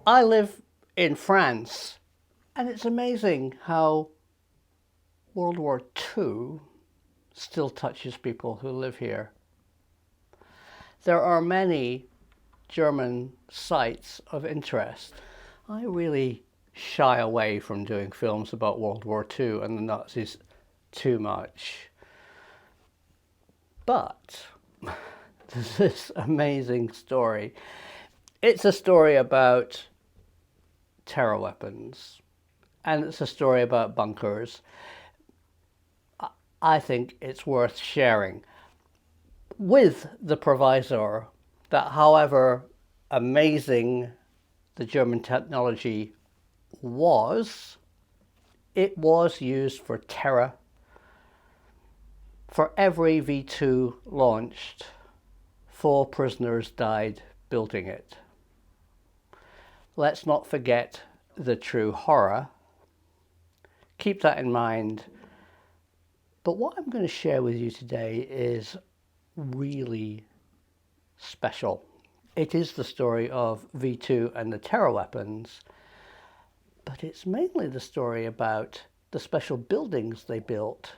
I live in France, and it's amazing how World War II still touches people who live here. There are many German sites of interest. I really shy away from doing films about World War II and the Nazis too much. But there's this amazing story. It's a story about terror weapons, and it's a story about bunkers. I think it's worth sharing, with the proviso that however amazing the German technology was, it was used for terror. For every V2 launched, 4 prisoners died building it. Let's not forget the true horror. Keep that in mind. But what I'm going to share with you today is really special. It is the story of V2 and the terror weapons, but it's mainly the story about the special buildings they built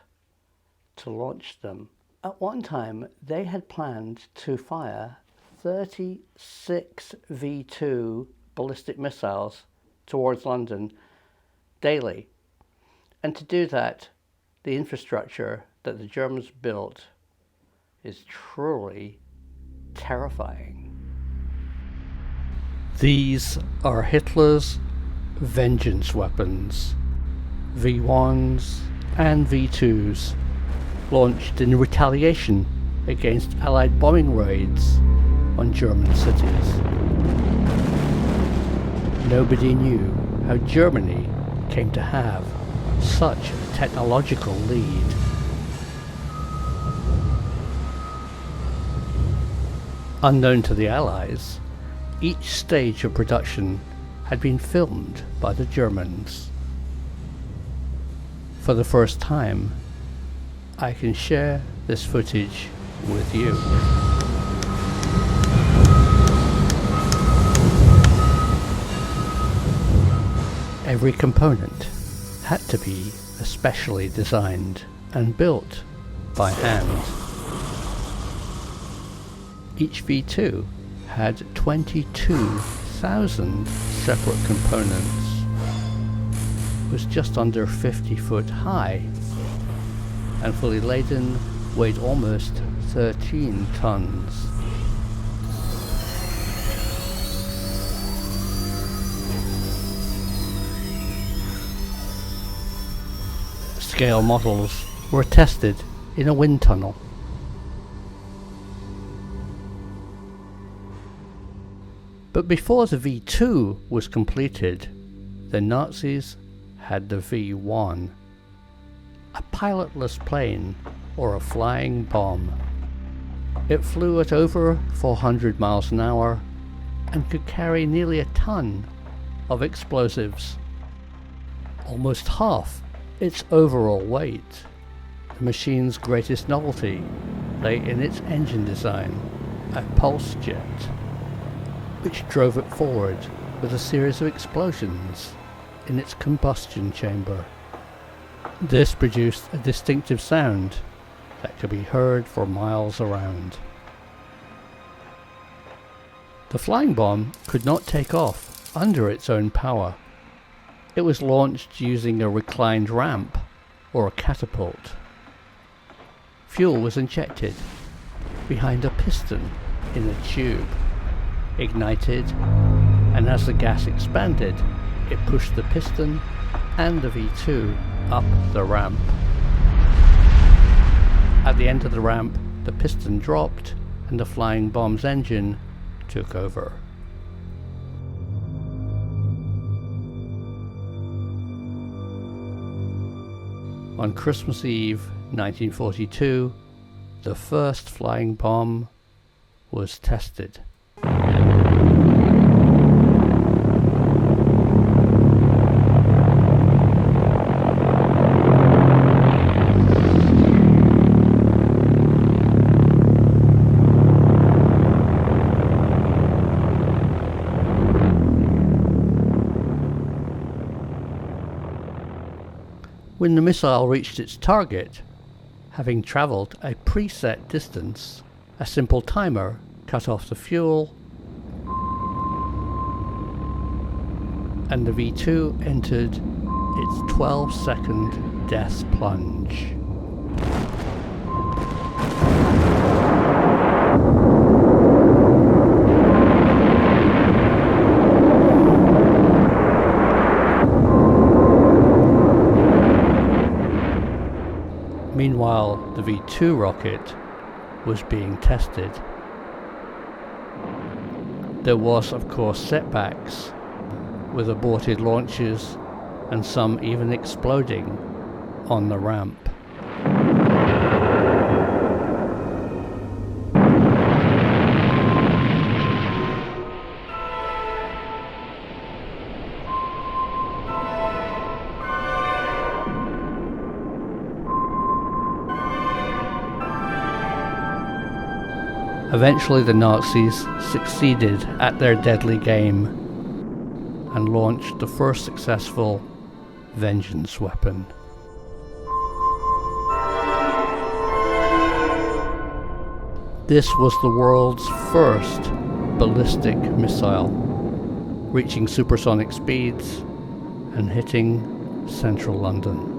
to launch them. At one time, they had planned to fire 36 V2 ballistic missiles towards London daily. And to do that, the infrastructure that the Germans built is truly terrifying. These are Hitler's vengeance weapons, V1s and V2s, launched in retaliation against Allied bombing raids on German cities. Nobody knew how Germany came to have such a technological lead. Unknown to the Allies, each stage of production had been filmed by the Germans. For the first time, I can share this footage with you. Every component had to be especially designed and built by hand. Each V2 had 22,000 separate components, was just under 50 foot high, and fully laden weighed almost 13 tons. Scale models were tested in a wind tunnel. But before the V2 was completed, the Nazis had the V1, a pilotless plane or a flying bomb. It flew at over 400 miles an hour and could carry nearly a ton of explosives, almost half its overall weight. The machine's greatest novelty lay in its engine design, a pulse jet, which drove it forward with a series of explosions in its combustion chamber. This produced a distinctive sound that could be heard for miles around. The flying bomb could not take off under its own power. It was launched using a reclined ramp or a catapult. Fuel was injected behind a piston in a tube, ignited, and as the gas expanded, it pushed the piston and the V2 up the ramp. At the end of the ramp, the piston dropped and the flying bomb's engine took over. On Christmas Eve 1942, the first flying bomb was tested. When the missile reached its target, having travelled a preset distance, a simple timer cut off the fuel and the V2 entered its 12-second death plunge. Meanwhile, the V2 rocket was being tested. There was, of course, setbacks, with aborted launches and some even exploding on the ramp. Eventually the Nazis succeeded at their deadly game and launched the first successful vengeance weapon. This was the world's first ballistic missile, reaching supersonic speeds and hitting central London.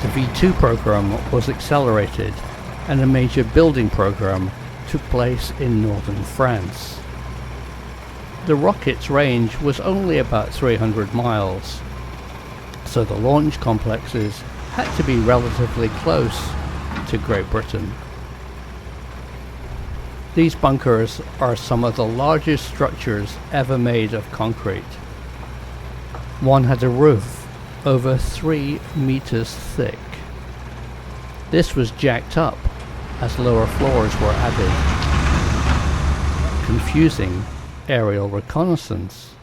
The V2 program was accelerated, and a major building program took place in northern France. The rocket's range was only about 300 miles, so the launch complexes had to be relatively close to Great Britain. These bunkers are some of the largest structures ever made of concrete. One had a roof over 3 meters thick. This was jacked up as lower floors were added, confusing aerial reconnaissance.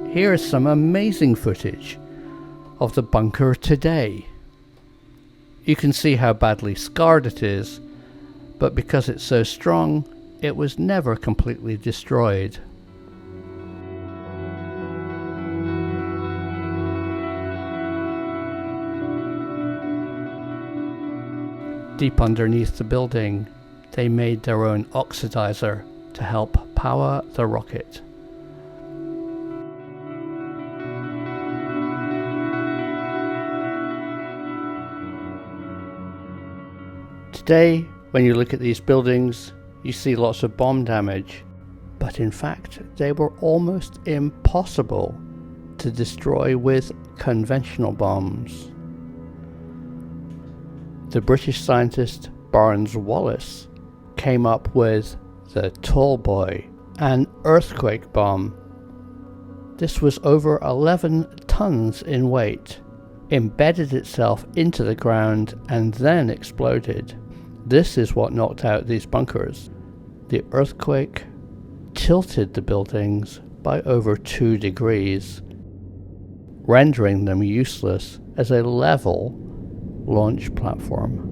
Here is some amazing footage of the bunker today. You can see how badly scarred it is, but because it's so strong, it was never completely destroyed. Deep underneath the building, they made their own oxidizer to help power the rocket. Today, when you look at these buildings, you see lots of bomb damage, but in fact, they were almost impossible to destroy with conventional bombs. The British scientist Barnes Wallis came up with the Tall Boy, an earthquake bomb. This was over 11 tons in weight, embedded itself into the ground and then exploded. This is what knocked out these bunkers. The earthquake tilted the buildings by over 2 degrees, rendering them useless as a level launch platform.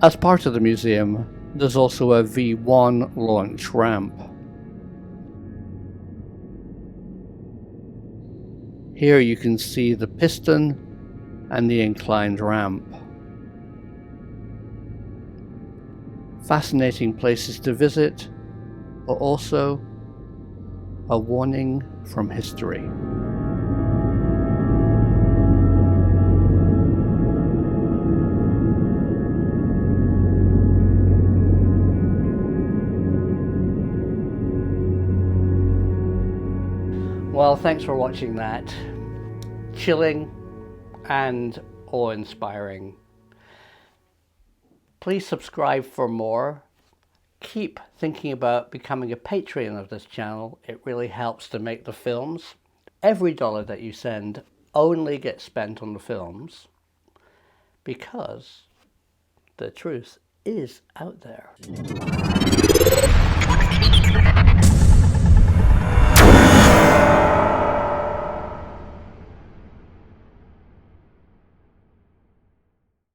As part of the museum, there's also a V1 launch ramp. Here you can see the piston and the inclined ramp. Fascinating places to visit, but also a warning from history. Well, thanks for watching that. Chilling and awe-inspiring. Please subscribe for more. Keep thinking about becoming a Patreon of this channel. It really helps to make the films. Every dollar that you send only get spent on the films because the truth is out there.